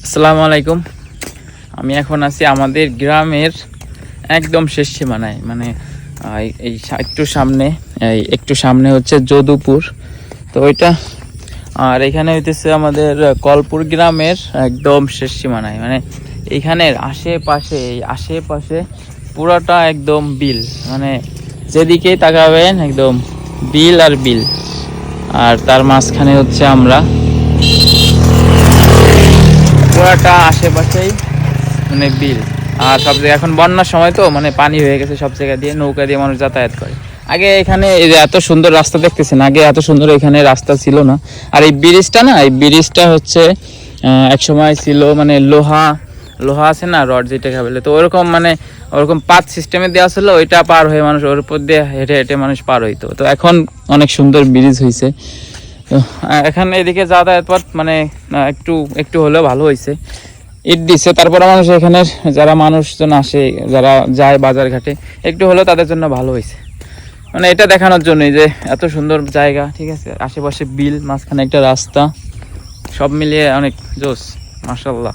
আসসালামু আলাইকুম। আমি এখন আছি আমাদের গ্রামের একদম শেষ সীমানায়, মানে এই একটু সামনে হচ্ছে যদুপুর। তো ওইটা আর এখানে হইতেছে আমাদের কলপুর গ্রামের একদম শেষ সীমানায়, মানে এইখানের আশেপাশে পুরোটা একদম বিল, মানে যেদিকেই তাকাবেন একদম বিল আর বিল। আর তার মাঝখানে হচ্ছে আমরা, পুরাটা আশেপাশেই মানে বিল। আর সব জায়গায় এখন বন্যার সময় তো মানে পানি হয়ে গেছে, সব জায়গা দিয়ে নৌকা দিয়ে মানুষ যাতায়াত করে। আগে এখানে এই যে এত সুন্দর রাস্তা দেখতেছেন, আগে এত সুন্দর এখানে রাস্তা ছিল না। আর এই ব্রিজটা হচ্ছে এক সময় ছিল মানে লোহা লোহা আছে না, রড যেটাকে বলে, তো ওরকম মানে ওরকম পাত সিস্টেমে দেওয়া ছিল, ওইটা পার হয়ে মানুষ ওর উপর দিয়ে হেঁটে হেঁটে মানুষ পার হইতো। তো এখন অনেক সুন্দর ব্রিজ হয়েছে। তো এখানে এদিকে যাতায়াত পথ মানে একটু একটু হলেও ভালো হয়েছে, ইট দিচ্ছে। তারপরে মানুষ এখানে যারা মানুষজন আসে, যারা যায় বাজার ঘাটে, একটু হলেও তাদের জন্য ভালো হয়েছে। মানে এটা দেখানোর জন্যই যে এত সুন্দর জায়গা, ঠিক আছে, আশেপাশে বিল, মাঝখানে একটা রাস্তা, সব মিলিয়ে অনেক জোস, মাশাআল্লাহ।